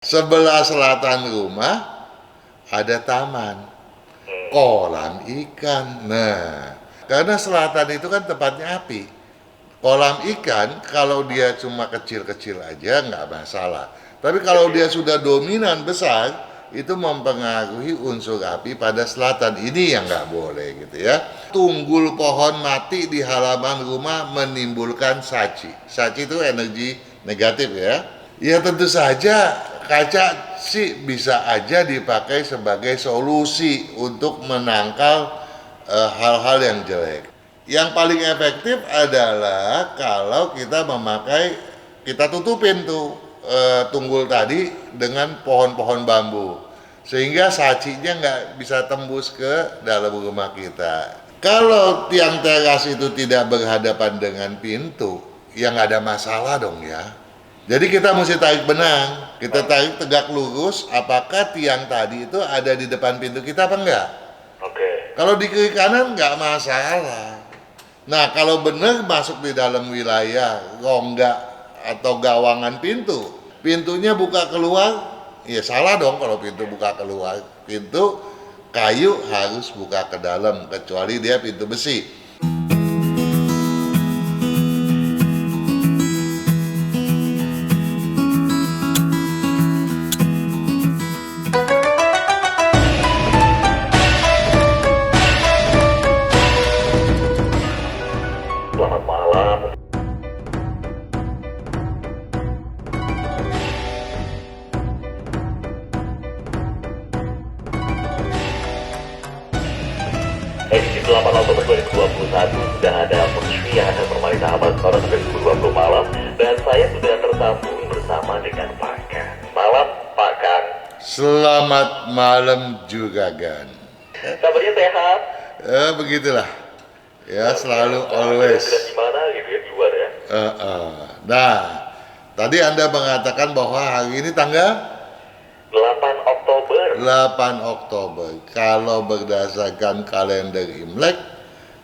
Sebelah selatan rumah ada taman, kolam ikan. Nah, karena selatan itu kan tempatnya api. Kolam ikan kalau dia cuma kecil-kecil aja nggak masalah. Tapi kalau dia sudah dominan besar, itu mempengaruhi unsur api pada selatan. Ini yang nggak boleh gitu ya. Tunggul pohon mati di halaman rumah menimbulkan saci. Saci itu energi negatif ya. Ya tentu saja kaca sih bisa aja dipakai sebagai solusi untuk menangkal hal-hal yang jelek. Yang paling efektif adalah kalau kita kita tutupin tuh tunggul tadi dengan pohon-pohon bambu, sehingga sacinya nggak bisa tembus ke dalam rumah kita. Kalau tiang teras itu tidak berhadapan dengan pintu, ya nggak ada masalah dong ya. Jadi kita mesti tarik benang, kita tarik tegak lurus, apakah tiang tadi itu ada di depan pintu kita apa enggak? Oke. Kalau di kiri kanan nggak masalah. Nah, kalau benar masuk di dalam wilayah rongga atau gawangan pintu, pintunya buka keluar, ya salah dong kalau pintu buka keluar. Pintu kayu harus buka ke dalam, kecuali dia pintu besi. Selamat malam. Edisi 8 Oktober 2021 sudah ada Feng yang akan menemani sahabat pada sampai 2020 malam. Dan saya sudah tersambung bersama dengan Pak Kang. Malam Pak Kang. Selamat malam juga, Gan. Kabarnya sehat? Begitulah. Ya, selalu always. Sedang di mana gitu ya, di luar ya? Nah, tadi Anda mengatakan bahwa hari ini tanggal 8 Oktober. 8 Oktober. Kalau berdasarkan kalender Imlek,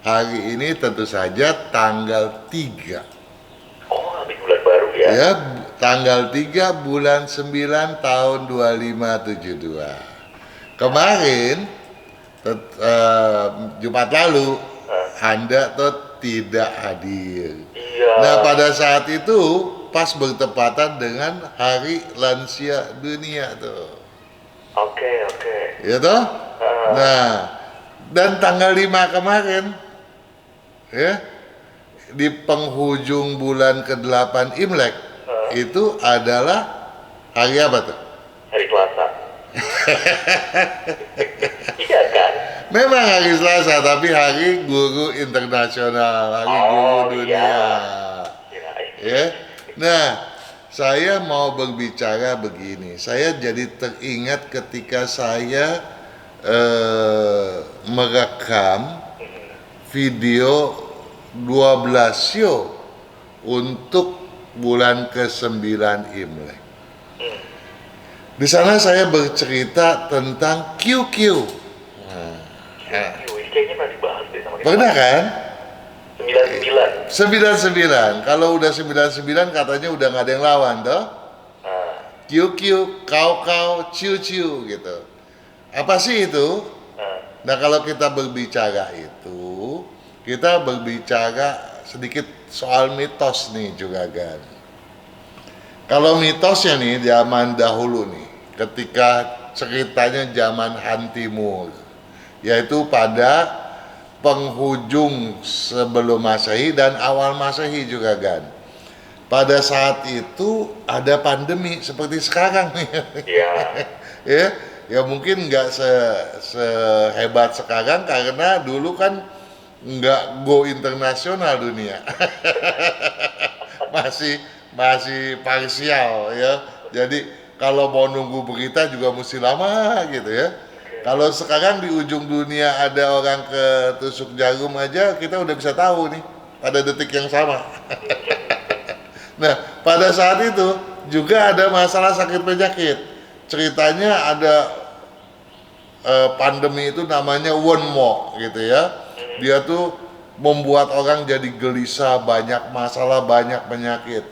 hari ini tentu saja tanggal 3. Oh, habis bulan baru ya? Ya, tanggal 3 bulan 9 tahun 2572. Kemarin Jumat lalu Anda tuh tidak hadir. Iya. Nah, pada saat itu pas bertepatan dengan Hari Lansia Dunia tuh. Oke. Ya toh? Nah, dan tanggal 5 kemarin ya, di penghujung bulan ke-8 Imlek itu adalah hari apa tuh? Hari Selasa. Iya kan? Memang hari Selasa, tapi hari guru internasional, hari guru dunia. Kirain. Ya. Nah, saya mau berbicara begini. Saya jadi teringat ketika saya merekam video 12 show untuk bulan ke-9 Imlek. Di sana saya bercerita tentang QQ. Ini kayaknya pernah dibahas deh sama kita. Pernah kan? 99. 99. Kalau udah 99 katanya udah nggak ada yang lawan toh. QQ, kau, ciu gitu. Apa sih itu? Nah, kalau kita berbicara itu, kita berbicara sedikit soal mitos nih juga kan. Kalau mitosnya nih zaman dahulu nih, ketika ceritanya zaman Han Timur, yaitu pada penghujung sebelum Masehi dan awal Masehi juga kan. Pada saat itu ada pandemi seperti sekarang nih. Iya. Ya mungkin nggak sehebat sekarang karena dulu kan nggak go internasional dunia. masih parsial ya. Jadi kalau mau nunggu berita juga mesti lama gitu ya. Kalau sekarang di ujung dunia ada orang ketusuk jarum aja, kita udah bisa tahu nih pada detik yang sama. Nah, pada saat itu juga ada masalah sakit penyakit. Ceritanya ada pandemi itu namanya Wonmo gitu ya. Dia tuh membuat orang jadi gelisah, banyak masalah, banyak penyakit.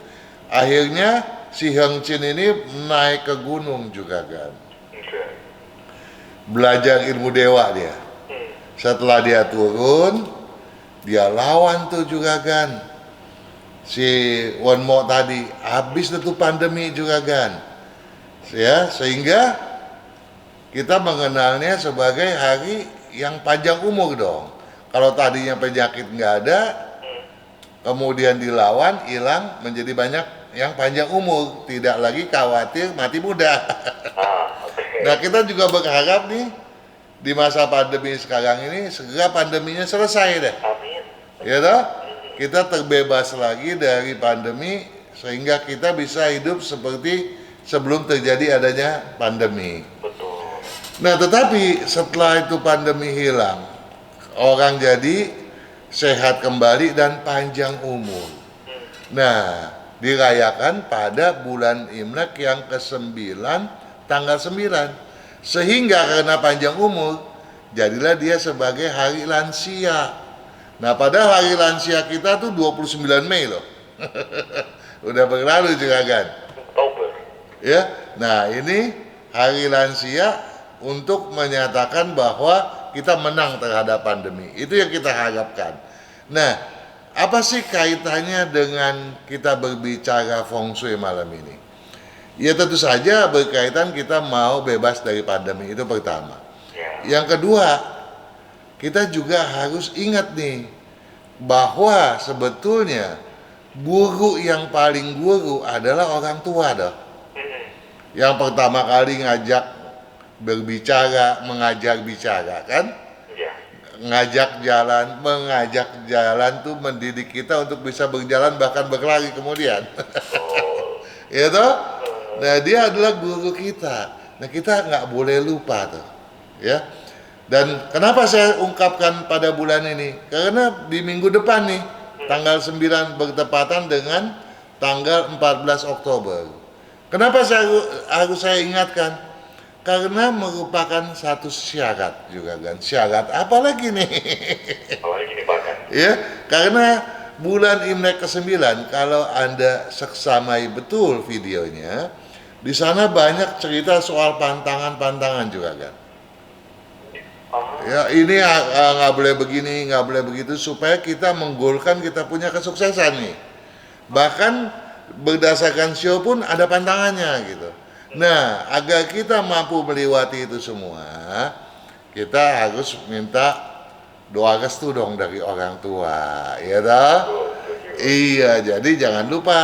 Akhirnya si Heng Chin ini naik ke gunung juga kan. Oke. Belajar ilmu dewa dia. Setelah dia turun, dia lawan tuh juga kan. Si Won Mo tadi, habis tuh pandemi juga kan. Ya, sehingga kita mengenalnya sebagai hari yang panjang umur dong. Kalau tadinya penyakit nggak ada, kemudian dilawan, hilang, menjadi banyak yang panjang umur. Tidak lagi khawatir mati muda. Oke. Nah, kita juga berharap nih, di masa pandemi sekarang ini, segera pandeminya selesai deh. Amin. Ya toh? Kita terbebas lagi dari pandemi, sehingga kita bisa hidup seperti sebelum terjadi adanya pandemi. Betul. Nah, tetapi setelah itu pandemi hilang, orang jadi sehat kembali dan panjang umur. Nah, dirayakan pada bulan Imlek yang ke-9, tanggal 9. Sehingga karena panjang umur, jadilah dia sebagai hari lansia. Nah, pada hari lansia kita tuh 29 Mei loh. Udah berlalu juga kan. Oktober. Ya, nah ini hari lansia untuk menyatakan bahwa kita menang terhadap pandemi. Itu yang kita harapkan. Nah, apa sih kaitannya dengan kita berbicara feng shui malam ini? Ya tentu saja berkaitan kita mau bebas dari pandemi, itu pertama. Ya. Yang kedua, kita juga harus ingat nih bahwa sebetulnya guru yang paling guru adalah orang tua dah. Yang pertama kali ngajak berbicara, mengajar bicara kan? Ya. Ngajak jalan, mengajak jalan tuh mendidik kita untuk bisa berjalan bahkan berlari kemudian. Oh. Ya toh? Nah, dia adalah guru kita. Nah, kita nggak boleh lupa tuh. Ya. Dan kenapa saya ungkapkan pada bulan ini? Karena di minggu depan nih, tanggal 9 bertepatan dengan tanggal 14 Oktober. Kenapa harus saya ingatkan? Karena merupakan satu syarat juga kan. Syarat apa lagi nih? Apalagi nih Pak kan? Ya, karena bulan Imlek ke-9, kalau Anda seksamai betul videonya, di sana banyak cerita soal pantangan-pantangan juga kan. Ya, ini nggak boleh begini, nggak boleh begitu, supaya kita menggolkan kita punya kesuksesan nih. Bahkan berdasarkan show pun ada pantangannya gitu. Nah, agar kita mampu melewati itu semua, kita harus minta doa restu dong dari orang tua, ya toh? Iya, jadi jangan lupa,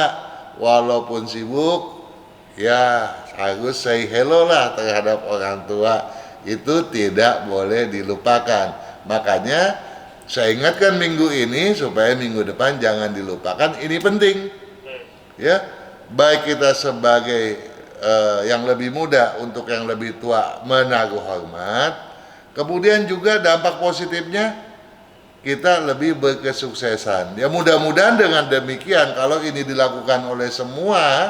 walaupun sibuk, ya harus say hello lah terhadap orang tua. Itu tidak boleh dilupakan. Makanya saya ingatkan minggu ini supaya minggu depan jangan dilupakan. Ini penting, ya. Baik kita sebagai yang lebih muda untuk yang lebih tua menaruh hormat. Kemudian juga dampak positifnya kita lebih berkesuksesan. Ya mudah-mudahan dengan demikian kalau ini dilakukan oleh semua,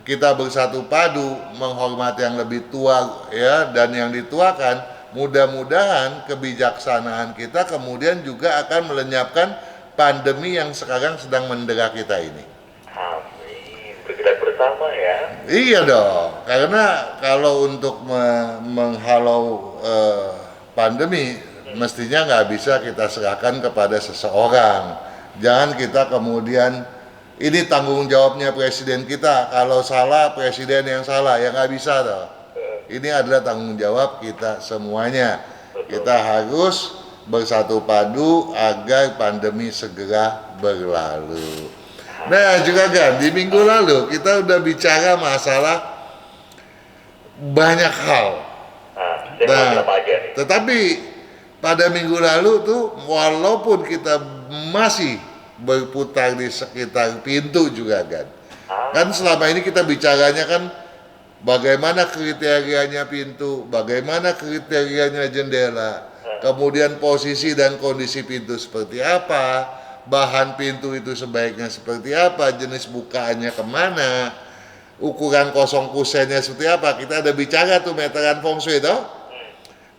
kita bersatu padu menghormati yang lebih tua ya dan yang dituakan, mudah-mudahan kebijaksanaan kita kemudian juga akan melenyapkan pandemi yang sekarang sedang mendera kita ini. Amin. Bergerak bersama ya. Iya dong, karena kalau untuk menghalau pandemi mestinya nggak bisa kita serahkan kepada seseorang. Jangan kita kemudian ini tanggung jawabnya presiden kita, kalau salah presiden yang salah, ya nggak bisa toh. Ini adalah tanggung jawab kita semuanya. Kita harus bersatu padu agar pandemi segera berlalu. Nah juga kan di minggu lalu kita udah bicara masalah banyak hal. Nah, tetapi pada minggu lalu tuh walaupun kita masih berputar di sekitar pintu juga kan selama ini kita bicaranya kan bagaimana kriterianya pintu, bagaimana kriterianya jendela, kemudian posisi dan kondisi pintu seperti apa, bahan pintu itu sebaiknya seperti apa, jenis bukaannya kemana, ukuran kosong kusennya seperti apa. Kita ada bicara tuh meteran feng shui toh.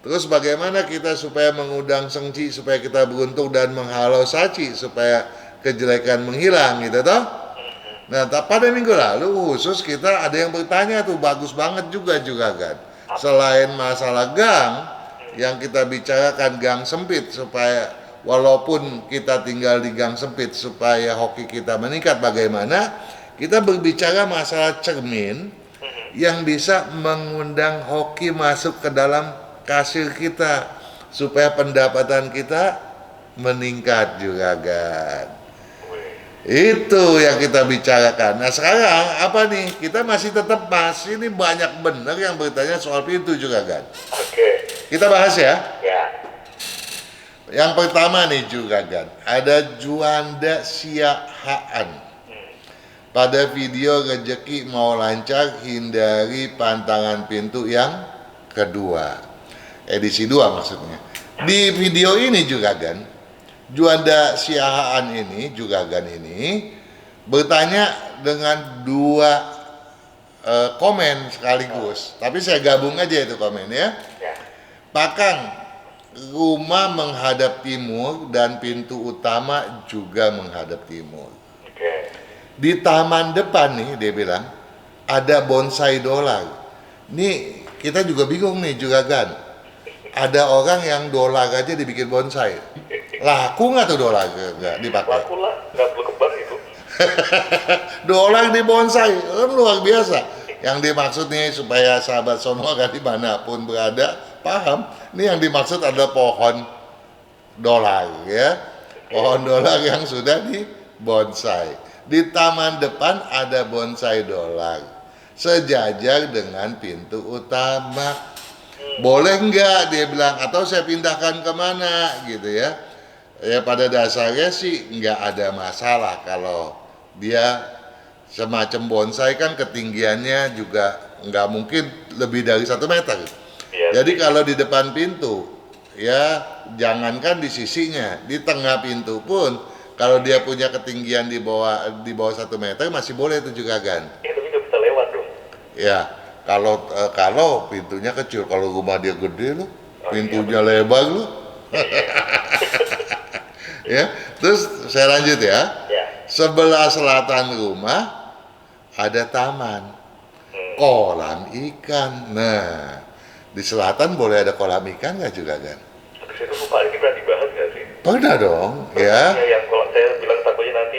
Terus bagaimana kita supaya mengundang sengci supaya kita beruntung dan menghalau saci supaya kejelekan menghilang gitu toh. Nah, pada minggu lalu khusus kita ada yang bertanya tuh bagus banget juga kan. Selain masalah gang yang kita bicarakan gang sempit supaya walaupun kita tinggal di gang sempit supaya hoki kita meningkat bagaimana, kita berbicara masalah cermin yang bisa mengundang hoki masuk ke dalam kasir kita supaya pendapatan kita meningkat juga kan. Itu yang kita bicarakan. Nah sekarang apa nih? Kita masih ini banyak bener yang bertanya soal pintu juga kan. Oke. Kita bahas ya. Ya. Yang pertama nih juga kan, ada Juanda Siahaan. Pada video rezeki mau lancar, hindari pantangan pintu yang kedua. Edisi 2 maksudnya. Di video ini juga kan, Juanda Siahaan ini bertanya dengan 2 komen sekaligus. Tapi saya gabung aja itu komen ya. Pak Kang, rumah menghadap timur dan pintu utama juga menghadap timur. Di taman depan nih dia bilang ada bonsai dolar. Nih kita juga bingung nih juga kan. Ada orang yang dolar aja dibikin bonsai. Laku nggak tuh dolar nggak dipakai? Laku lah, nggak perlu kembar itu. Dolar di bonsai, luar biasa. Yang dimaksud nih supaya sahabat Sonora dimanapun berada paham. Ini yang dimaksud adalah pohon dolar ya. Pohon dolar yang sudah di bonsai. Di taman depan ada bonsai dolar. Sejajar dengan pintu utama. Boleh nggak dia bilang, atau saya pindahkan kemana gitu ya. Ya pada dasarnya sih nggak ada masalah kalau dia semacam bonsai kan ketinggiannya juga nggak mungkin lebih dari 1 meter. Jadi kalau di depan pintu ya jangankan di sisinya, di tengah pintu pun kalau dia punya ketinggian di bawah 1 meter masih boleh itu juga kan. Tapi nggak bisa lewat dong. Ya kalau pintunya kecil, kalau rumah dia gede loh, pintunya lebar loh. Ya, terus saya lanjut ya. Sebelah selatan rumah ada taman, kolam ikan. Nah, di selatan boleh ada kolam ikan nggak juga kan? Saya tuh lupa ini pernah dibahas nggak sih? Pernah dong, ya. Yang kalau saya bilang takutnya nanti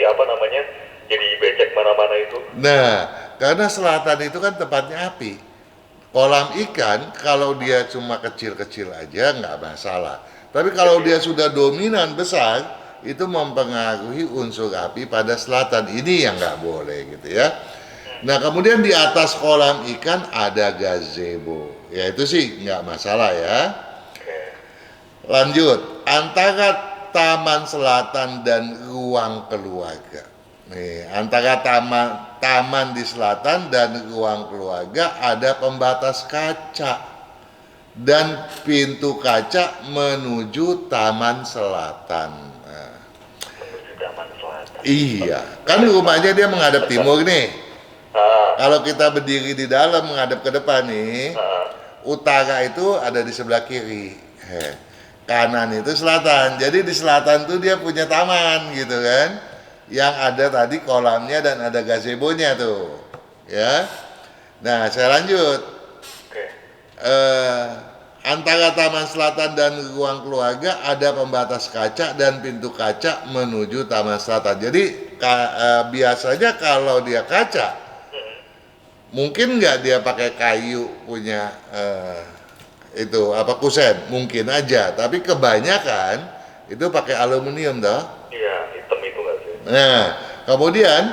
jadi becek mana-mana itu. Nah, karena selatan itu kan tempatnya api. Kolam ikan kalau dia cuma kecil-kecil aja nggak masalah. Tapi kalau dia sudah dominan besar, itu mempengaruhi unsur api pada selatan. Ini yang nggak boleh gitu ya. Nah kemudian di atas kolam ikan ada gazebo. Ya itu sih nggak masalah ya. Lanjut, antara taman selatan dan ruang keluarga. Nih, antara taman di selatan dan ruang keluarga ada pembatas kaca. Dan pintu kaca menuju taman selatan. Menuju taman selatan. Iya, kan rumahnya dia menghadap timur nih. Kalau kita berdiri di dalam menghadap ke depan nih, utara itu ada di sebelah kiri, kanan itu selatan. Jadi di selatan tuh dia punya taman gitu kan, yang ada tadi kolamnya dan ada gazebonya tuh, ya. Nah saya lanjut. Antara taman selatan dan ruang keluarga ada pembatas kaca dan pintu kaca menuju taman selatan. Jadi biasanya kalau dia kaca, mungkin nggak dia pakai kayu punya itu kusen, mungkin aja. Tapi kebanyakan itu pakai aluminium toh. Iya, hitam itu nggak sih? Nah, kemudian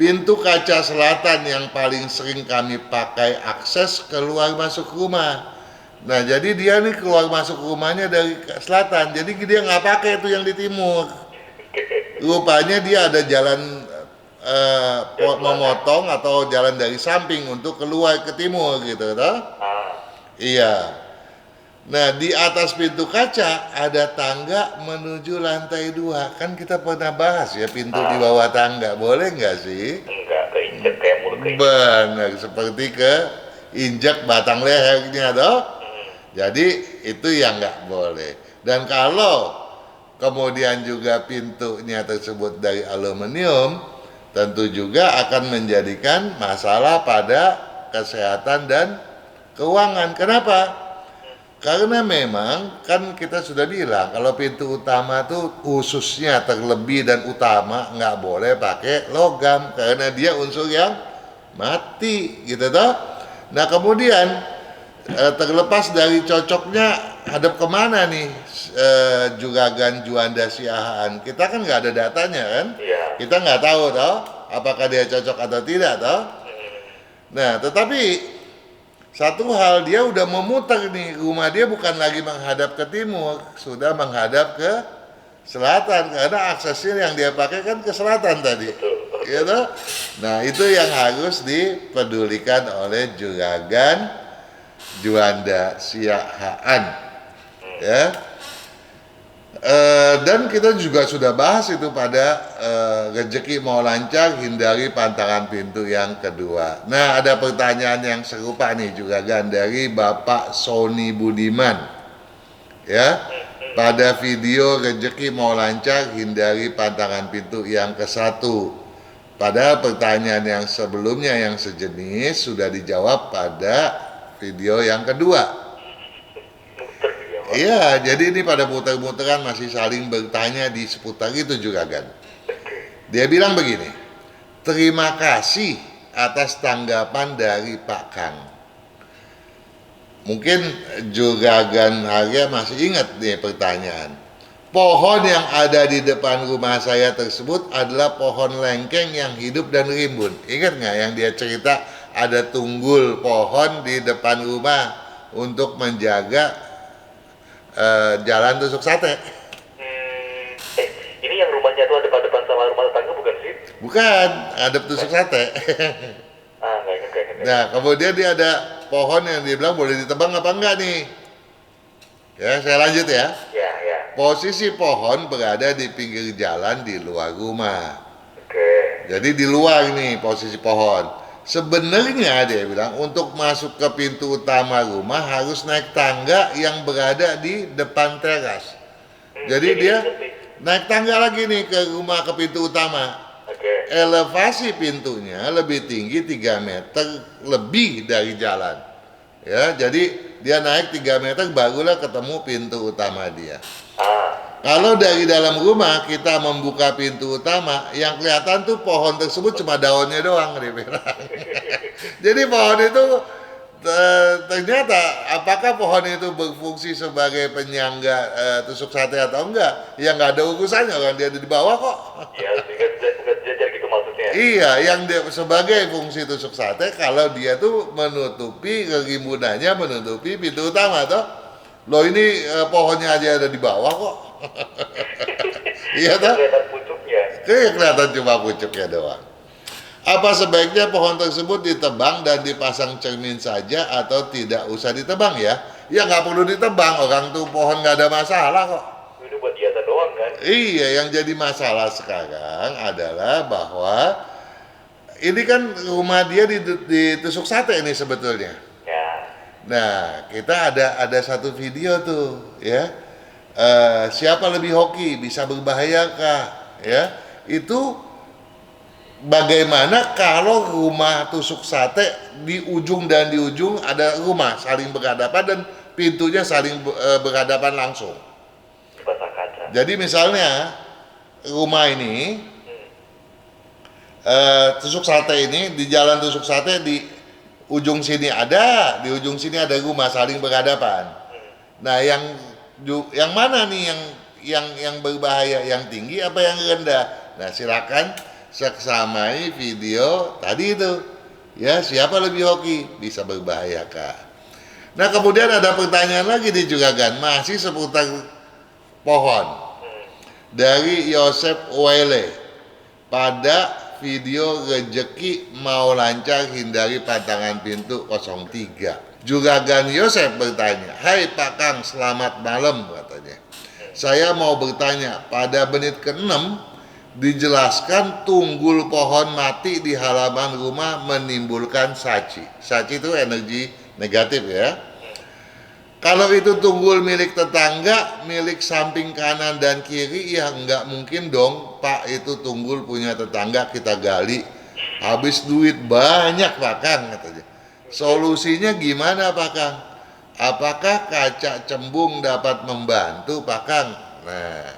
pintu kaca selatan yang paling sering kami pakai akses keluar masuk rumah. Nah jadi dia nih keluar masuk rumahnya dari selatan, jadi dia nggak pakai itu yang di timur. Rupanya dia ada jalan memotong atau jalan dari samping untuk keluar ke timur gitu toh. Iya. Nah di atas pintu kaca ada tangga menuju lantai 2. Kan kita pernah bahas ya, pintu di bawah tangga boleh nggak sih? Enggak, keinjek kayak mulut keinjek. Benar, seperti keinjak batang lehernya toh. Jadi itu yang nggak boleh. Dan kalau kemudian juga pintunya tersebut dari aluminium, tentu juga akan menjadikan masalah pada kesehatan dan keuangan. Kenapa? Karena memang kan kita sudah bilang kalau pintu utama tuh khususnya terlebih dan utama nggak boleh pakai logam karena dia unsur yang mati gitu toh. Nah kemudian terlepas dari cocoknya hadap kemana nih Juragan Juanda Siahaan, kita kan nggak ada datanya kan, kita nggak tahu toh apakah dia cocok atau tidak toh. Nah tetapi satu hal, dia udah memutar nih, rumah dia bukan lagi menghadap ke timur, sudah menghadap ke selatan karena aksesnya yang dia pakai kan ke selatan tadi. Gitu? Nah, itu yang harus dipedulikan oleh Juragan Juanda Siahaan. Ya. Dan kita juga sudah bahas itu pada rezeki mau lancar, hindari pantangan pintu yang kedua. Nah ada pertanyaan yang serupa nih juga kan dari Bapak Sony Budiman ya, pada video rezeki mau lancar hindari pantangan pintu yang ke-1. Padahal pertanyaan yang sebelumnya yang sejenis sudah dijawab pada video yang kedua. Iya, jadi ini pada muter-muteran masih saling bertanya di seputar itu juga kan. Dia bilang begini, terima kasih atas tanggapan dari Pak Kang. Mungkin Juragan Harya masih ingat nih pertanyaan. Pohon yang ada di depan rumah saya tersebut adalah pohon lengkeng yang hidup dan rimbun. Ingat nggak yang dia cerita ada tunggul pohon di depan rumah untuk menjaga jalan tusuk sate. Ini yang rumahnya tuh ada depan sama rumah tetangga bukan sih? Bukan, ada tusuk sate. Nggak ingat. Nah, kemudian dia ada pohon yang dia bilang boleh ditebang apa enggak nih? Ya, saya lanjut ya. Ya. Posisi pohon berada di pinggir jalan di luar rumah. Oke. Jadi di luar nih posisi pohon. Sebenarnya dia bilang untuk masuk ke pintu utama rumah harus naik tangga yang berada di depan teras. Jadi dia naik tangga lagi nih ke rumah, ke pintu utama. Elevasi pintunya lebih tinggi 3 meter lebih dari jalan. Ya, jadi dia naik 3 meter barulah ketemu pintu utama dia. Kalau dari dalam rumah kita membuka pintu utama, yang kelihatan tuh pohon tersebut cuma daunnya doang, dia bilang. Jadi pohon itu ternyata apakah pohon itu berfungsi sebagai penyangga tusuk sate atau enggak? Ya nggak ada urusannya, kan dia ada di bawah kok. Iya, bukan jajar gitu maksudnya. Iya, yang dia sebagai fungsi tusuk sate kalau dia tuh menutupi kerimbunannya, menutupi pintu utama toh. Loh ini pohonnya aja ada di bawah kok. Iya toh? Kelihatan pucuknya. Kelihatan cuma pucuknya doang. Apa sebaiknya pohon tersebut ditebang dan dipasang cermin saja atau tidak usah ditebang ya? Ya nggak perlu ditebang, orang tuh pohon nggak ada masalah kok. Ini buat hiasan doang kan? Iya, yang jadi masalah sekarang adalah bahwa ini kan rumah dia ditusuk sate ini sebetulnya. Ya. Nah, kita ada satu video tuh, ya. Siapa lebih hoki, bisa berbahayakah? Ya, itu bagaimana kalau rumah tusuk sate di ujung dan di ujung ada rumah saling berhadapan dan pintunya saling berhadapan langsung. Basah kaca. Jadi misalnya rumah ini tusuk sate ini di jalan tusuk sate di ujung sini ada, di ujung sini ada rumah saling berhadapan. Nah, yang mana nih yang berbahaya, yang tinggi apa yang rendah? Nah, silakan seksamai video tadi itu. Ya, siapa lebih hoki, bisa berbahayakah? Nah, kemudian ada pertanyaan lagi nih juga kan, masih seputar pohon. Dari Yosef Wele pada video rezeki mau lancar hindari pantangan pintu 03. Juragan Yosef bertanya, "Hai Pak Kang, selamat malam," katanya. "Saya mau bertanya, pada menit ke-6 dijelaskan tunggul pohon mati di halaman rumah menimbulkan saci." Saci itu energi negatif ya. Kalau itu tunggul milik tetangga, milik samping kanan dan kiri, ya nggak mungkin dong Pak, itu tunggul punya tetangga kita gali. Habis duit banyak Pak Kang, katanya. Solusinya gimana Pak Kang? Apakah kaca cembung dapat membantu Pak Kang? Nah,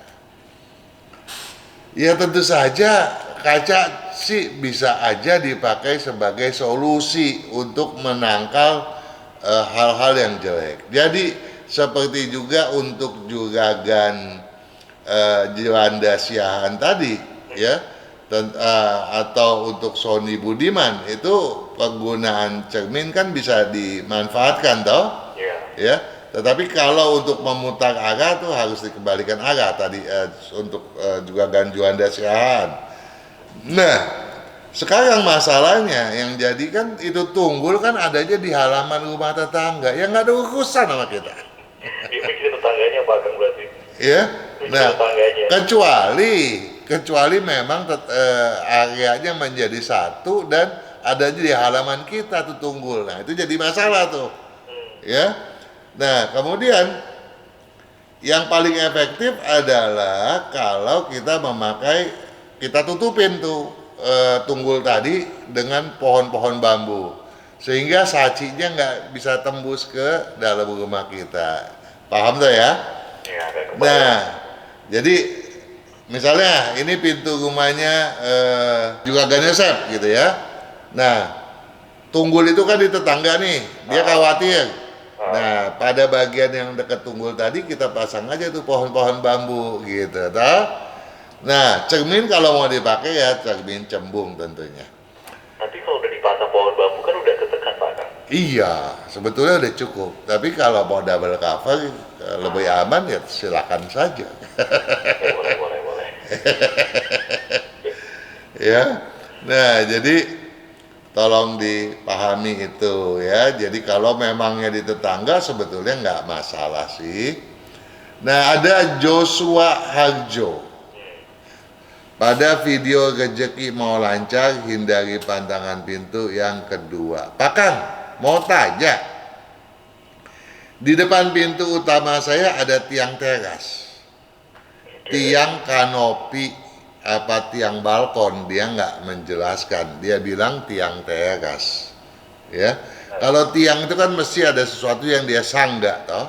ya tentu saja kaca sih bisa aja dipakai sebagai solusi untuk menangkal hal-hal yang jelek. Jadi seperti juga untuk juragan Juanda Siahaan tadi, ya, atau untuk Sony Budiman, itu penggunaan cermin kan bisa dimanfaatkan toh, ya. Tetapi kalau untuk memutar arah tuh harus dikembalikan arah tadi untuk juragan Juanda Siahaan. Nah, sekarang masalahnya yang jadi kan itu tunggul kan adanya di halaman rumah tetangga, yang nggak ada urusan sama kita. Ini tetangganya Pak Kang berarti. Ya, nah Tetangganya. kecuali memang areanya menjadi satu dan adanya di halaman kita tuh tunggul. Nah itu jadi masalah tuh, ya. Nah kemudian yang paling efektif adalah kalau kita kita tutupin tuh tunggul tadi dengan pohon-pohon bambu, sehingga sacinya nggak bisa tembus ke dalam rumah kita. Paham tuh ya? Nah, jadi misalnya ini pintu rumahnya Juragan Yosep gitu ya. Nah, tunggul itu kan di tetangga nih, dia khawatir. Nah, pada bagian yang dekat tunggul tadi kita pasang aja tuh pohon-pohon bambu gitu, toh. Nah, cermin kalau mau dipakai ya cermin cembung tentunya. Nanti kalau udah dipasang pohon bambu kan udah ketekan Pak Kang. Iya, sebetulnya udah cukup. Tapi kalau mau double cover lebih aman ya silakan saja. Boleh. Ya, nah jadi tolong dipahami itu ya. Jadi kalau memangnya di tetangga sebetulnya nggak masalah sih. Nah ada Joshua Harjo. Pada video rezeki mau lancar, hindari pantangan pintu yang kedua. Pak Kang, mau tanya. Di depan pintu utama saya ada tiang teras. Tiang kanopi apa tiang balkon, dia nggak menjelaskan. Dia bilang tiang teras. Ya. Kalau tiang itu kan mesti ada sesuatu yang dia sanggah, toh.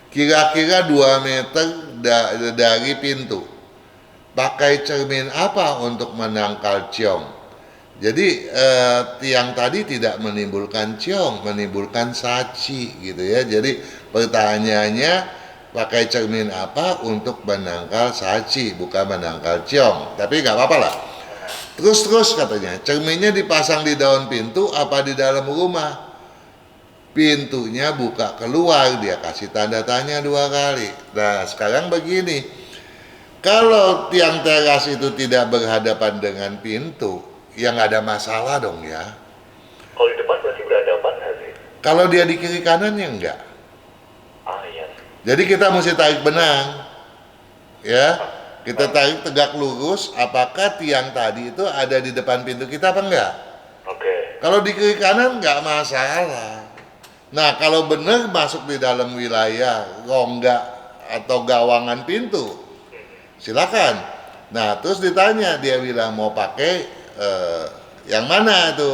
Kira-kira 2 meter dari pintu. Pakai cermin apa untuk menangkal ciong? Jadi tiang tadi tidak menimbulkan ciong, menimbulkan saci gitu ya. Jadi pertanyaannya pakai cermin apa untuk menangkal saci, bukan menangkal ciong. Tapi nggak apa-apa lah. Terus katanya, cerminnya dipasang di daun pintu apa di dalam rumah? Pintunya buka keluar, dia kasih tanda tanya 2 kali. Nah sekarang begini. Kalau tiang teras itu tidak berhadapan dengan pintu, ya nggak ada masalah dong ya. Kalau di depan berarti berhadapan nggak sih? Kalau dia di kiri kanan ya enggak. Iya. Jadi kita mesti tarik benang, ya. Kita tarik tegak lurus. Apakah tiang tadi itu ada di depan pintu kita apa enggak? Oke. Kalau di kiri kanan nggak masalah. Nah kalau benar masuk di dalam wilayah rongga atau gawangan pintu, silakan. Nah terus ditanya, dia bilang mau pakai yang mana itu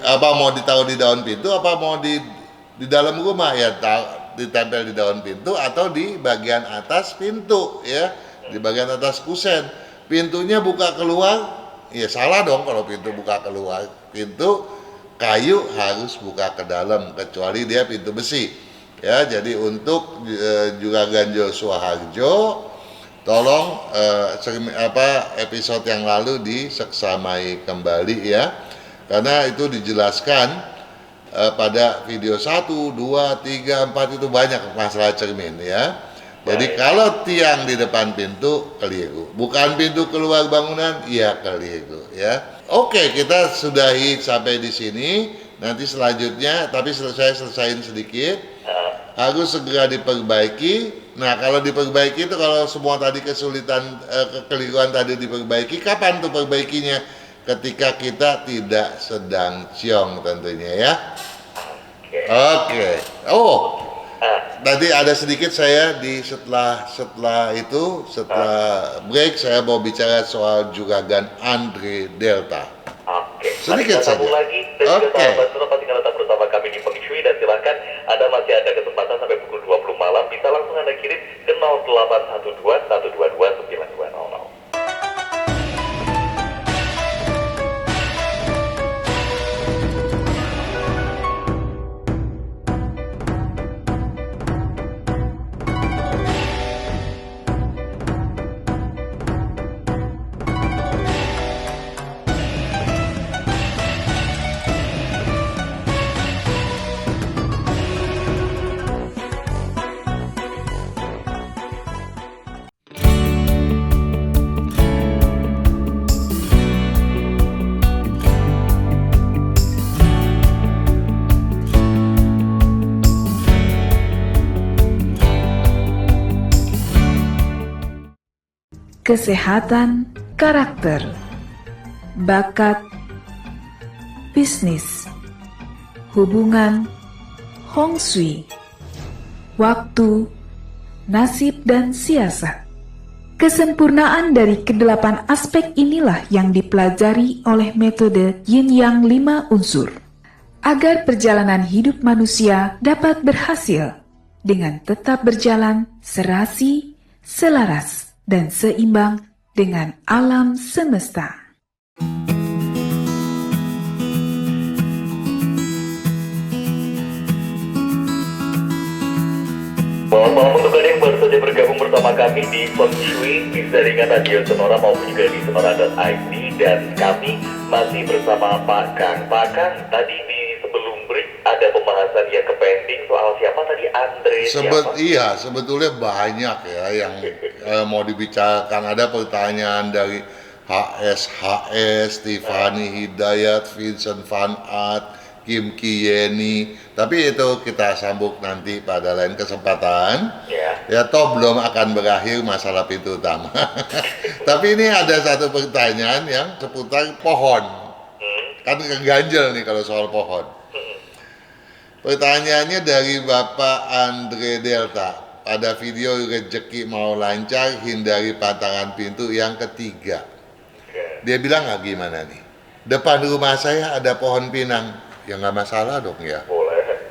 apa mau ditaruh di daun pintu apa mau di dalam rumah ya, ditempel di daun pintu atau di bagian atas pintu ya, di bagian atas kusen. Pintunya buka keluar ya salah dong. Kalau pintu buka keluar, pintu kayu harus buka ke dalam kecuali dia pintu besi. Ya, jadi untuk Juragan Joshua Harjo, tolong episode yang lalu diseksamai kembali ya, karena itu dijelaskan pada video 1, 2, 3, 4 itu banyak masalah cermin ya. Jadi kalau tiang di depan pintu keliru, bukan pintu keluar bangunan, ya keliru ya. Oke, kita sudahi sampai di sini. Nanti selanjutnya, tapi saya selesaiin sedikit. Harus segera diperbaiki. Nah kalau diperbaiki itu, kalau semua tadi kesulitan, kekeliruan tadi diperbaiki, kapan tuh perbaikinya? Ketika kita tidak sedang ciong tentunya ya. Oke. Oh, Ah, tadi ada sedikit saya setelah break saya mau bicara soal juragan Andre Delta. oke. Mari Sedikit kita sambung saja. lagi dan juga Oke. sahabat Suno pastikan tetap bersama kami di Feng Shui dan silakan Anda masih ada kesempatan sampai pukul 20 malam bisa langsung Anda kirim ke 0812 122 9200. Kesehatan karakter, bakat, bisnis, hubungan, Hong Shui, waktu, nasib dan siasat. Kesempurnaan dari kedelapan aspek inilah yang dipelajari oleh metode Yin Yang 5 unsur, agar perjalanan hidup manusia dapat berhasil dengan tetap berjalan serasi, selaras, dan seimbang dengan alam semesta. Selamat malam untuk Anda yang baru saja bergabung bersama kami di Feng Shui di jaringan Radio Sonora maupun juga di sonora.id dan kami masih bersama Pak Kang. Pak Kang, tadi di sebelum break ada pembahasan yang pending soal siapa tadi Andre Iya, sebetulnya banyak ya yang mau dibicarakan. Ada pertanyaan dari HS, Tiffany Hidayat, Vincent Van Art, Kim Kiyeni. Tapi itu kita sambung nanti pada lain kesempatan. Ya toh belum akan berakhir masalah pintu utama. Tapi ini ada satu pertanyaan yang seputar pohon. Kan keganjel nih kalau soal pohon. Pertanyaannya dari Bapak Andre Delta. Pada video rezeki mau lancar, hindari pantangan pintu yang ketiga. Dia bilang gimana nih? Depan rumah saya ada pohon pinang. Ya nggak masalah dong ya.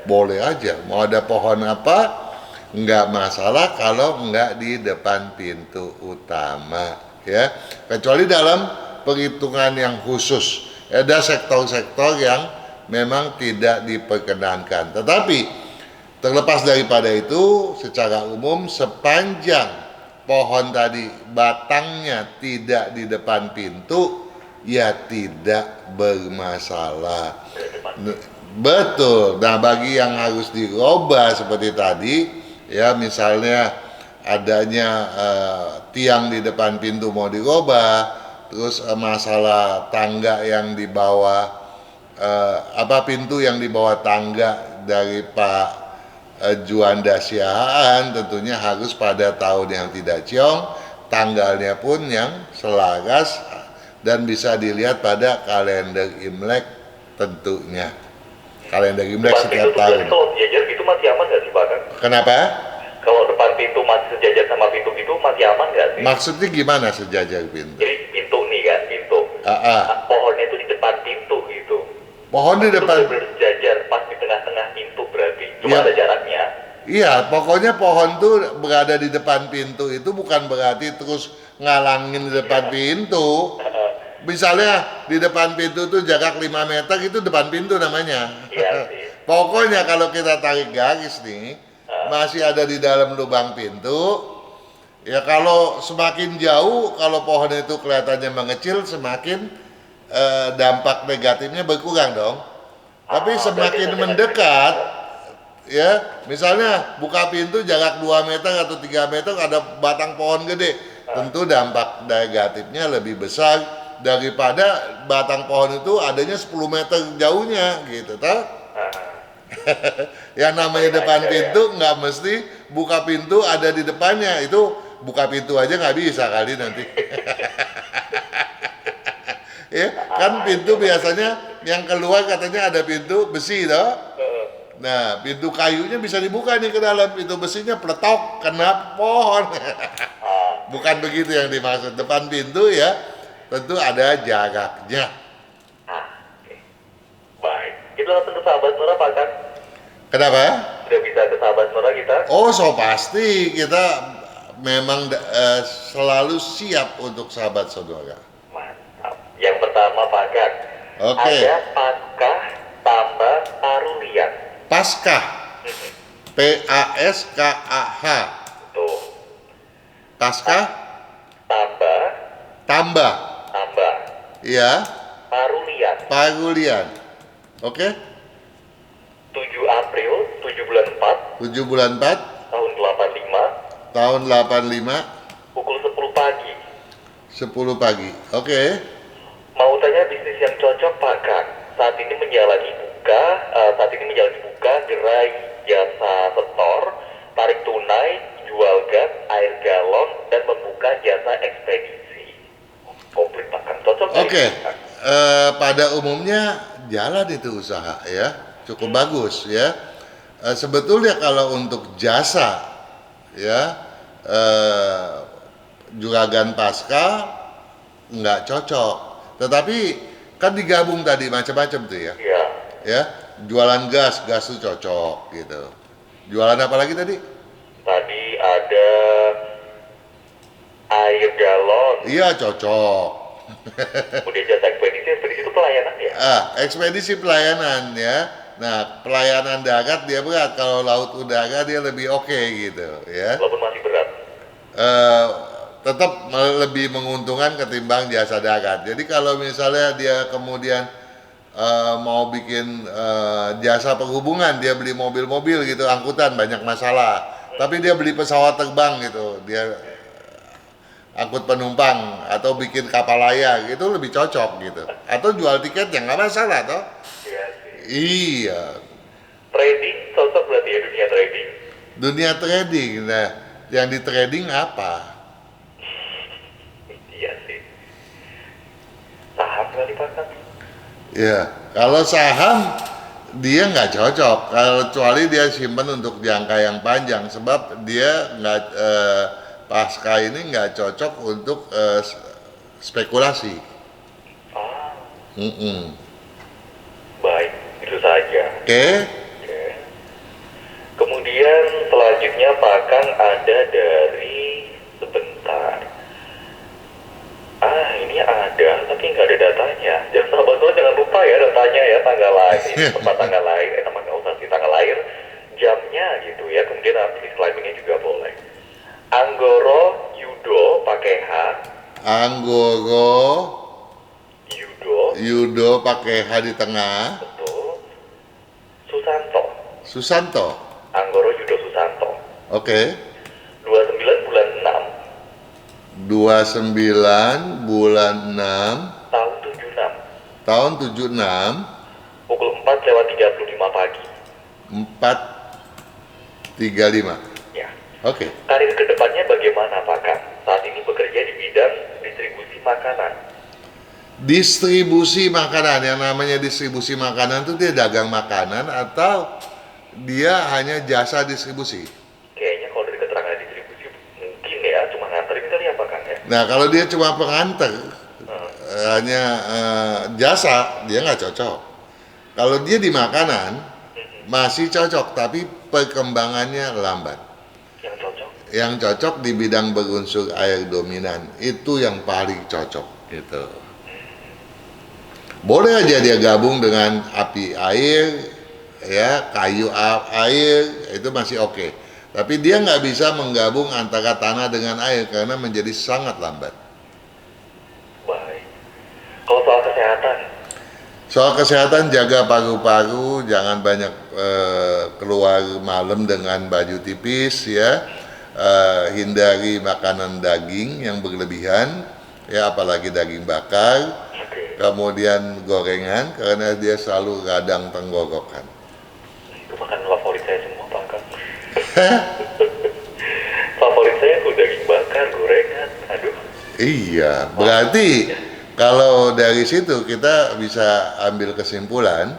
Boleh aja. Mau ada pohon apa? Nggak masalah kalau nggak di depan pintu utama. Ya. Kecuali dalam perhitungan yang khusus. Ada sektor-sektor yang memang tidak diperkenankan. Tetapi terlepas daripada itu, secara umum sepanjang pohon tadi batangnya tidak di depan pintu, ya tidak bermasalah. Betul. Nah, bagi yang harus dirubah seperti tadi, ya misalnya adanya tiang di depan pintu mau dirubah, terus masalah tangga yang di bawah pintu yang di bawah tangga dari Pak Juanda Siahaan tentunya harus pada tahun yang tidak ciong, tanggalnya pun yang selaras dan bisa dilihat pada kalender Imlek tentunya. Kalender Imlek setiap tahun. Kalau sejajar itu masih aman nggak sih Pak? Kenapa? Kalau depan pintu masih sejajar sama pintu itu masih aman nggak sih? Maksudnya gimana sejajar pintu? Jadi pintu nih kan, pintu. Pohonnya itu di depan pintu gitu. Pohon di depan. Itu berjajar pas di tengah-tengah pintu berarti. Cuma ada jaraknya. Iya, pokoknya pohon tuh berada di depan pintu itu bukan berarti terus ngalangin di depan pintu. Misalnya di depan pintu tuh jarak 5 meter itu depan pintu namanya. Iya sih. Pokoknya kalau kita tarik garis nih, masih ada di dalam lubang pintu. Ya kalau semakin jauh, kalau pohon itu kelihatannya mengecil, semakin dampak negatifnya berkurang dong. Tapi semakin mendekat, ya misalnya buka pintu jarak 2 meter atau 3 meter ada batang pohon gede, tentu dampak negatifnya lebih besar daripada batang pohon itu adanya 10 meter jauhnya gitu toh. Yang namanya depan pintu nggak mesti buka pintu ada di depannya, itu buka pintu aja nggak bisa kali nanti. Ya kan pintu biasanya yang keluar katanya ada pintu besi toh. Nah, pintu kayunya bisa dibuka nih ke dalam, pintu besinya peletok kena pohon. Bukan begitu yang dimaksud. Depan pintu ya, tentu ada jaraknya. Oke. Baik. Kita langsung ke sahabat Nora, Pak Kang. Kenapa? Sudah bisa ke sahabat Nora kita? Oh, so pasti kita memang selalu siap untuk sahabat saudara. Mantap. Yang pertama, Pak Kang. Oke. Ada Paskah tambah Parulian. Paskah. P-A-S-K-A-H. Tuh. Paskah Tambah. tambah. Ya, Parulian. Pagulian. Oke. 7 April, 7 bulan 4, 7 bulan 4 tahun 85, tahun 85 pukul 10 pagi. 10 pagi. Oke. Mau tanya bisnis yang cocok, Pak Kang. Saat ini menjalani buka gerai jasa setor, tarik tunai, jual gas, air galon, dan membuka jasa ekspedisi. Komplit, Pak Kang. Cocok nggak Oke. ini, Pak Kang? Pada umumnya jalan itu usaha ya, cukup bagus ya. Sebetulnya kalau untuk jasa ya, juragan pasca nggak cocok. Tetapi kan digabung tadi macam-macam tuh ya. Iya. Ya, jualan gas tuh cocok gitu. Jualan apa lagi tadi? Tadi ada air galon. Iya, cocok. Kemudian jasa ekspedisi itu pelayanan ya? Ekspedisi pelayanan ya. Nah, pelayanan darat dia berat, kalau laut udara dia lebih oke gitu ya. Walaupun masih berat. Tetap lebih menguntungkan ketimbang jasa darat. Jadi kalau misalnya dia kemudian mau bikin jasa perhubungan, dia beli mobil-mobil gitu, angkutan banyak masalah. Tapi dia beli pesawat terbang gitu, dia angkut penumpang atau bikin kapal layar itu lebih cocok gitu. Atau jual tiket yang nggak masalah toh. Iya sih. Iya. Trading cocok berarti ya, dunia trading. Dunia trading. Nah, yang di trading apa? Iya sih. Saham kali, Pak Kang? Ya, kalau saham dia nggak cocok, kecuali dia simpan untuk jangka yang panjang, sebab dia nggak pasca ini nggak cocok untuk spekulasi. Baik, itu saja. Oke. Oke. Kemudian selanjutnya Pak Kang ada dari sebentar. Ini ada, tapi nggak ada datanya. Jangan lupa ya datanya ya, tanggal lahir, tempat tanggal lahir, teman nggak usah sih, tanggal lahir, jamnya gitu ya. Kemudian nanti climbingnya juga boleh. Anggoro Yudo pakai H. Anggoro Yudo. Yudo pakai H di tengah. Betul. Susanto. Susanto. Anggoro Yudo Susanto. Oke. 29 bulan 6. 29 bulan 6 tahun 76. tahun 76 Pukul 4:35 pagi. 4.35. Ya. Oke. Karir kedepannya bagaimana, Pak Kang? Saat ini bekerja di bidang distribusi makanan. Distribusi makanan, yang namanya distribusi makanan itu dia dagang makanan atau dia hanya jasa distribusi? Kayaknya kalau dari keterangan distribusi mungkin ya cuma nganterin kali ya, Pak Kang ya. Nah, kalau dia cuma pengantar, hanya jasa, dia nggak cocok. Kalau dia di makanan, masih cocok, tapi perkembangannya lambat. Yang cocok? Yang cocok di bidang berunsur air dominan, itu yang paling cocok gitu. Boleh aja dia gabung dengan api air, ya kayu air, itu masih oke. Tapi dia nggak bisa menggabung antara tanah dengan air karena menjadi sangat lambat. Baik. Kalau soal kesehatan? Soal kesehatan, jaga paru-paru, jangan banyak keluar malam dengan baju tipis ya. Hindari makanan daging yang berlebihan, ya apalagi daging bakar. Kemudian gorengan karena dia selalu radang tenggorokan. Itu makanan favorit saya semua, Pak Kang. Favorit saya tuh daging bakar, gorengan. Aduh. Iya, berarti kalau dari situ kita bisa ambil kesimpulan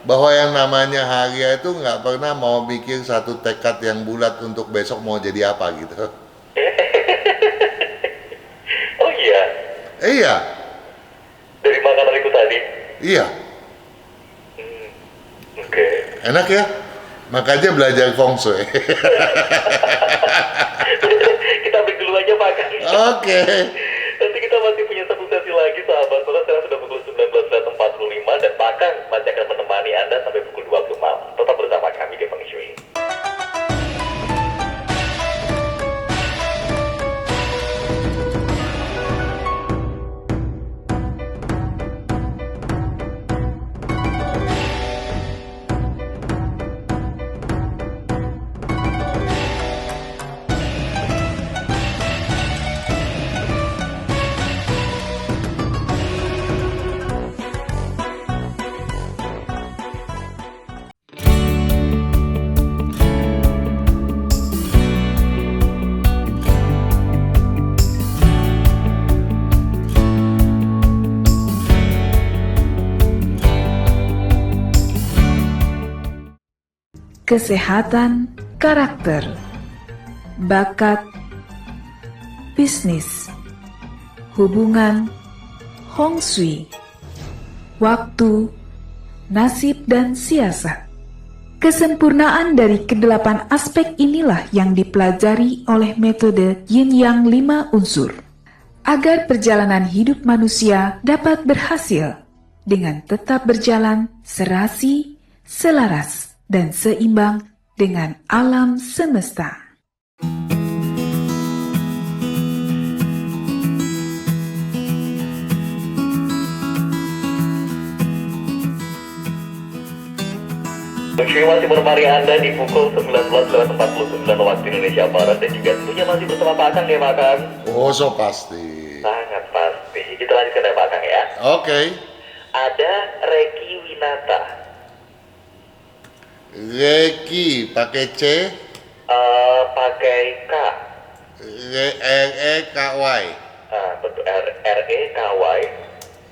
bahwa yang namanya Haria itu nggak pernah mau mikir satu tekad yang bulat untuk besok mau jadi apa gitu. Oh iya, Iya, dari makanan itu tadi. iya, Oke. enak ya. Makanya belajar feng shui. Kita break dulu aja Pak Kang. Oke. Nanti kita masih punya satu sesi lagi sahabat. Soalnya sekarang sudah pukul 19.45 dan Pak Kang masih akan menemani Anda sampai pukul 20 malam. Tetap bersama kami di Feng Shui. Kesehatan karakter, bakat, bisnis, hubungan, Hong Shui, waktu, nasib dan siasat. Kesempurnaan dari kedelapan aspek inilah yang dipelajari oleh metode Yin Yang 5 unsur, agar perjalanan hidup manusia dapat berhasil dengan tetap berjalan serasi, selaras, dan seimbang dengan alam semesta. Feng Shui masih menemani Anda di pukul 19.49 waktu Indonesia Barat dan juga tentunya masih bersama Pak Kang ya Pak Kang. Oh, so pasti. Sangat pasti. Kita lanjutkan ya Pak Kang ya. Oke. Ada Reiki Winata. Reiki pakai C, Pakai K. R-E-K-Y. Betul. R-E-K-Y.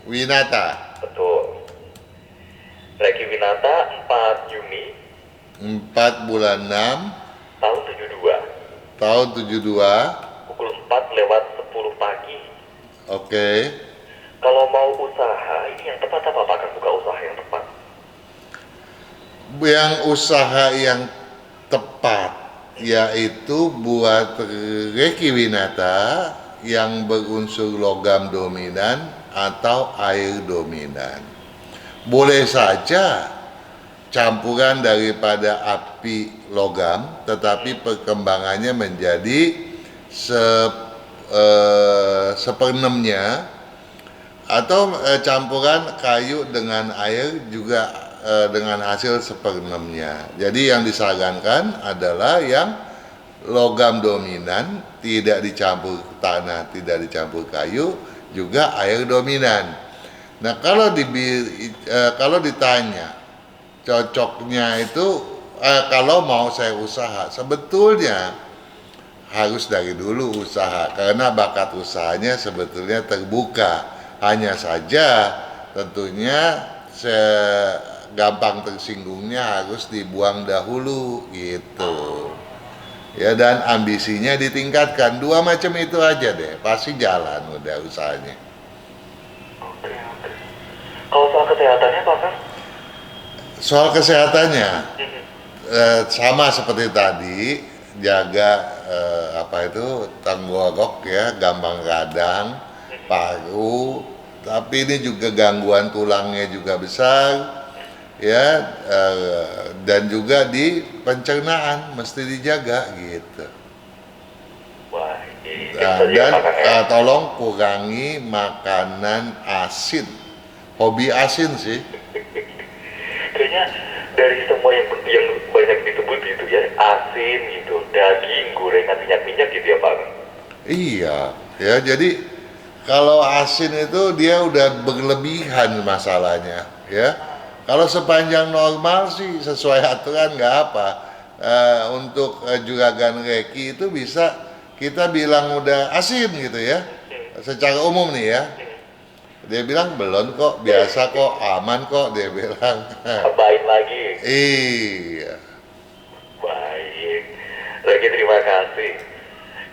Winata. Betul. Reiki Winata 4 Juni 4 bulan 6 tahun 72. tahun 72. Pukul 4:10 pagi. Oke. Kalau mau usaha, ini yang tepat apa Pak Kang? Buka usaha yang tepat. Yang usaha yang tepat yaitu buat Reiki Winata yang berunsur logam dominan atau air dominan. Boleh saja campuran daripada api logam, tetapi perkembangannya menjadi seperenamnya, atau campuran kayu dengan air juga dengan hasil seperenamnya. Jadi yang disarankan adalah yang logam dominan, tidak dicampur tanah, tidak dicampur kayu, juga air dominan. Nah, kalau ditanya cocoknya itu kalau mau saya usaha, sebetulnya harus dari dulu usaha karena bakat usahanya sebetulnya terbuka. Hanya saja tentunya gampang tersinggungnya harus dibuang dahulu gitu. Ya, dan ambisinya ditingkatkan. 2 macam itu aja deh, pasti jalan udah usahanya. Kalau soal kesehatannya Pak Kang? Soal kesehatannya sama seperti tadi, jaga tenggorok ya, gampang radang, paru, tapi ini juga gangguan tulangnya juga besar ya, dan juga di pencernaan mesti dijaga gitu. Wah, Dan tolong kurangi makanan asin, hobi asin sih. Kayaknya dari semua yang banyak disebut gitu ya, asin gitu, daging, gorengan, minyak-minyak gitu ya Pak. Iya, ya jadi kalau asin itu dia udah berlebihan masalahnya ya. Kalau sepanjang normal sih sesuai aturan nggak apa. Untuk juragan Reiki itu bisa kita bilang udah asin gitu ya, secara umum nih ya. Dia bilang belum kok, biasa kok, aman kok, dia bilang. Tambahin lagi. Iya. Baik. Lagi terima kasih.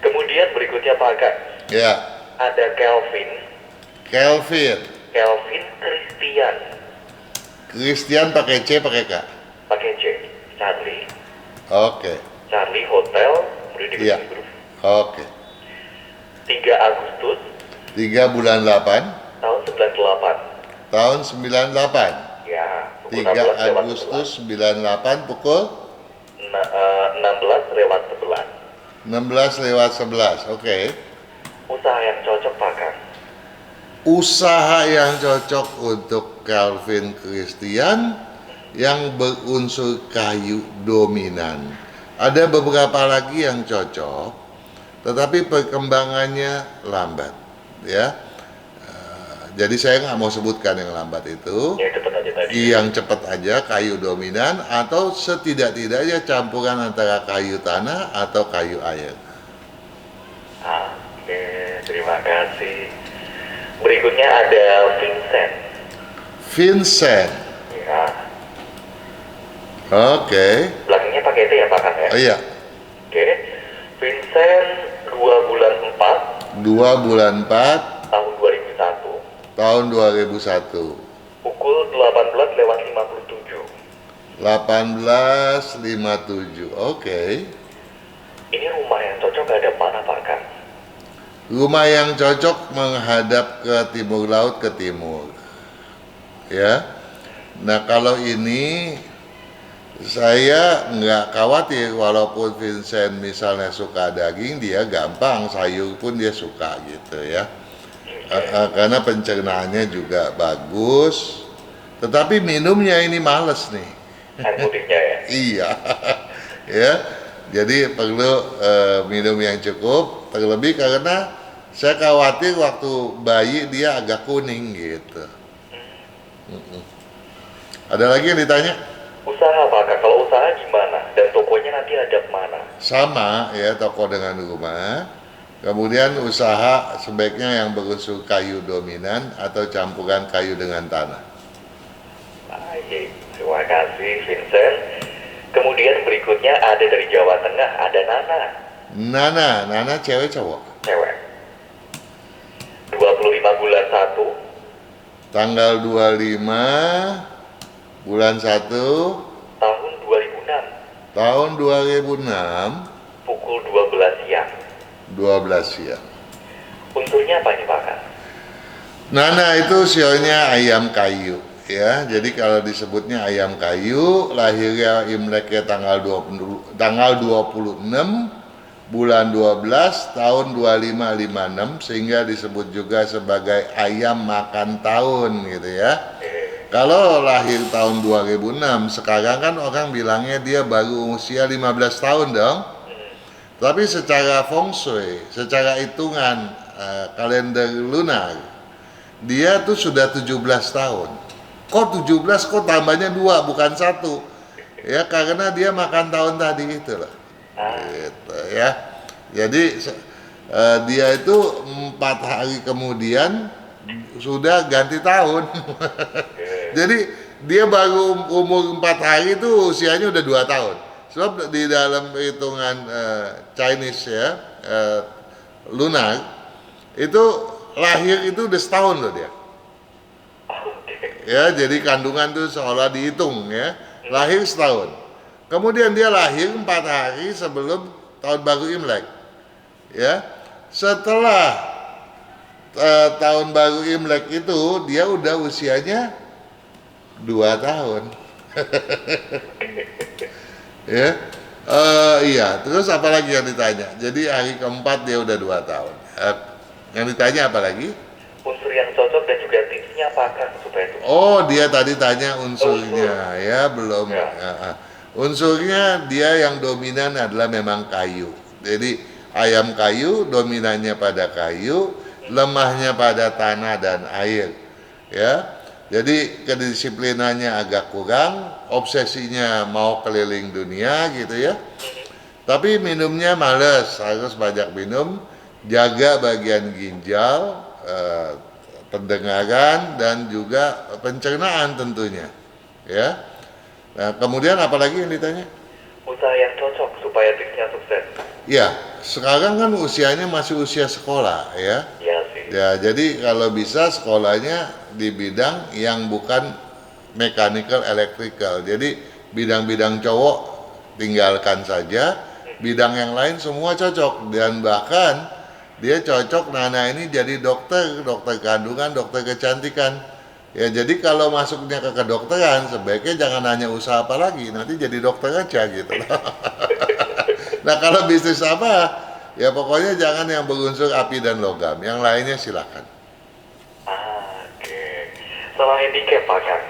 Kemudian berikutnya Pak Kak, Ya, ada Kelvin Kelvin. Christian, Christian pakai C pakai K. pakai C. Charlie, Oke. Charlie Hotel, kemudian Iya. dikasih huruf. Oke. 3 Agustus 3 bulan 8 tahun 98. tahun 98. Ya, pukul 3 16 lewat Agustus 98 pukul 16 lewat 11. 16 lewat 11. Oke. Usaha yang cocok Pak Kak. Usaha yang cocok untuk Calvin Christian yang berunsur kayu dominan. Ada beberapa lagi yang cocok, tetapi perkembangannya lambat, ya. Jadi saya nggak mau sebutkan yang lambat itu. Ya cepet aja tadi. Yang cepat aja kayu dominan atau setidak-tidaknya campuran antara kayu tanah atau kayu air. Oke, terima kasih. Berikutnya ada Vincent. Vincent. Ya, Oke. belakangnya pakai T ya Pak Kak ya? Oh, iya. Oke, Vincent 2 bulan 4 2 bulan 4 tahun 2001 tahun 2001. pukul 18 lewat 57. 1857. Oke. Ini rumah yang cocok ada mana Pak Kak? Rumah yang cocok menghadap ke timur laut, ke timur. Ya. Nah, kalau ini saya nggak khawatir, walaupun Vincent misalnya suka daging, dia gampang, sayur pun dia suka gitu ya. Karena pencernaannya juga bagus, tetapi minumnya ini males nih. Air putihnya ya? Iya, ya. Jadi perlu minum yang cukup, terlebih karena saya khawatir waktu bayi dia agak kuning gitu. Ada lagi yang ditanya? Usaha Pak Kak, kalau usaha gimana? Dan tokonya nanti ada mana? Sama ya, toko dengan rumah. Kemudian usaha sebaiknya yang berunsur kayu dominan atau campuran kayu dengan tanah. Baik, terima kasih Vincent. Kemudian berikutnya ada dari Jawa Tengah, ada Nana. Nana cewek cowok? Cewek. 25 bulan 1 Tanggal 25 bulan 1 tahun 2006 tahun 2006 pukul 12 siang. 12 siang. Unsurnya apa nih Pak Kak? Nana itu sionya ayam kayu ya. Jadi kalau disebutnya ayam kayu, lahirnya Imleknya tanggal 26 bulan 12 tahun 2556, sehingga disebut juga sebagai ayam makan tahun gitu ya. Kalau lahir tahun 2006, sekarang kan orang bilangnya dia baru usia 15 tahun dong. Tapi secara feng shui, secara hitungan kalender lunar, dia tuh sudah 17 tahun. Kok 17, kok tambahnya 2 bukan 1? Ya karena dia makan tahun tadi itu loh. Gitu ya. Jadi dia itu 4 hari kemudian sudah ganti tahun. Jadi dia baru umur 4 hari itu usianya udah 2 tahun. Sebab di dalam hitungan Chinese ya, lunar, itu lahir itu udah setahun loh dia. Ya, jadi kandungan tuh seolah dihitung ya, lahir setahun. Kemudian dia lahir 4 hari sebelum tahun baru Imlek. Ya, setelah tahun baru Imlek itu dia udah usianya 2 tahun. Ya, iya. Terus apa lagi yang ditanya? Jadi hari keempat dia udah 2 tahun. Yang ditanya apa lagi? Unsur yang cocok dan juga tipsnya apakah supaya itu? Oh, dia tadi tanya unsurnya, ya belum. Ya. Unsurnya dia yang dominan adalah memang kayu. Jadi ayam kayu dominannya pada kayu, lemahnya pada tanah dan air. Ya. Jadi kedisiplinannya agak kurang, obsesinya mau keliling dunia gitu ya. Tapi minumnya males, harus banyak minum, jaga bagian ginjal, pendengaran dan juga pencernaan tentunya. Ya. Nah, kemudian apalagi yang ditanya? Usaha yang cocok supaya tipsnya sukses. Ya, sekarang kan usianya masih usia sekolah ya. Iya sih. Ya, jadi kalau bisa sekolahnya di bidang yang bukan mechanical electrical. Jadi bidang-bidang cowok tinggalkan saja, bidang yang lain semua cocok, dan bahkan dia cocok Nana ini jadi dokter kandungan, dokter kecantikan. Ya, jadi kalau masuknya ke kedokteran sebaiknya jangan hanya usaha apa lagi, nanti jadi dokter aja gitu. Nah, kalau bisnis apa? Ya pokoknya jangan yang berunsur api dan logam, yang lainnya silakan. Oke. Soal handicap Pak Kang.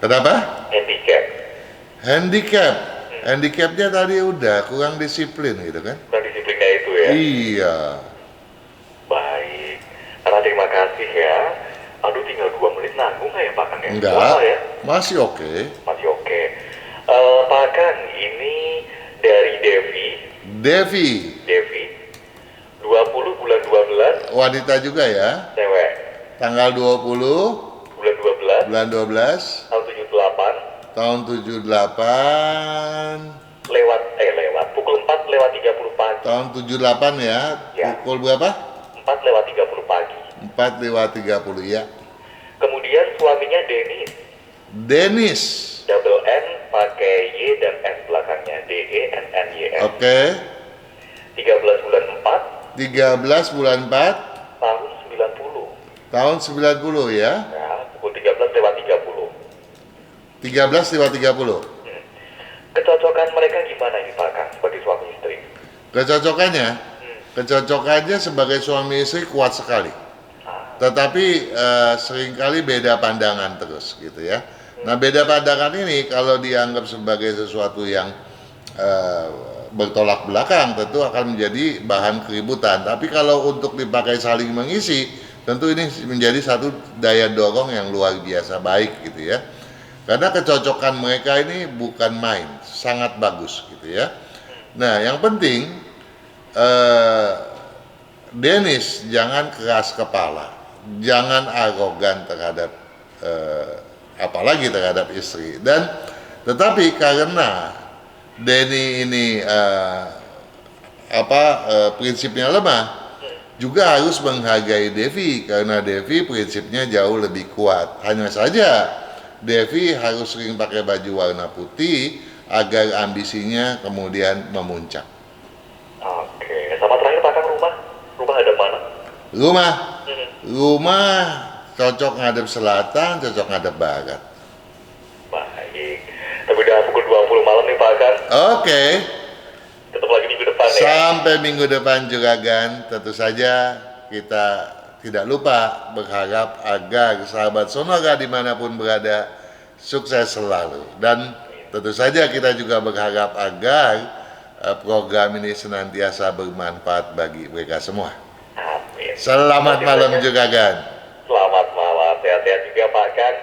Kenapa? Handicap. Handicap. Handicapnya tadi udah kurang disiplin gitu kan? Bukan disiplinnya itu ya. Iya. Baik. Karena terima kasih ya. Aduh, tinggal 2 menit nanggung nggak ya Pak Kang ya? Enggak, Lama ya? masih oke. Masih oke. Pak Kang, ini dari Devi. Devi, 20 bulan 12, wanita juga ya. cewek. Tanggal 20 Bulan 12, bulan 12 tahun 78, tahun 78 lewat pukul 4 lewat 30 pagi. tahun 78 ya. Ya. Pukul berapa? 4 lewat 30 pagi. 4 lewat 30 ya. Kemudian suaminya Denis, Denis. double N pakai Y dan S belakangnya, DENNYS. Oke. 13 bulan 4, 13 bulan 4 tahun 90. tahun 90 ya. Ya, pukul 13 lewat 30. 13 lewat 30. Kecocokan mereka gimana ini Pak Kang sebagai suami istri? Kecocokannya sebagai suami istri kuat sekali. Tetapi seringkali beda pandangan terus gitu ya. Nah, beda pandangan ini kalau dianggap sebagai sesuatu yang bertolak belakang tentu akan menjadi bahan keributan. Tapi kalau untuk dipakai saling mengisi, tentu ini menjadi satu daya dorong yang luar biasa baik gitu ya. Karena kecocokan mereka ini bukan main, sangat bagus gitu ya. Nah, yang penting Denis jangan keras kepala, jangan arogan terhadap apalagi terhadap istri. Dan tetapi karena Denny ini prinsipnya lemah, juga harus menghargai Devi karena Devi prinsipnya jauh lebih kuat. Hanya saja Devi harus sering pakai baju warna putih agar ambisinya kemudian memuncak. Oke, sama terakhir Pak Kang, rumah ada mana? Rumah cocok ngadep selatan, cocok ngadep barat. Baik, tapi udah pukul 20 malam nih Pak Kang. Oke. Tetap lagi minggu depan ya. Sampai minggu depan Juragan, tentu saja kita tidak lupa berharap agar sahabat Sonora dimanapun berada sukses selalu. Dan tentu saja kita juga berharap agar program ini senantiasa bermanfaat bagi mereka semua. Amin. Selamat malam Juragan. Selamat malam, sehat-sehat juga Pak Kang.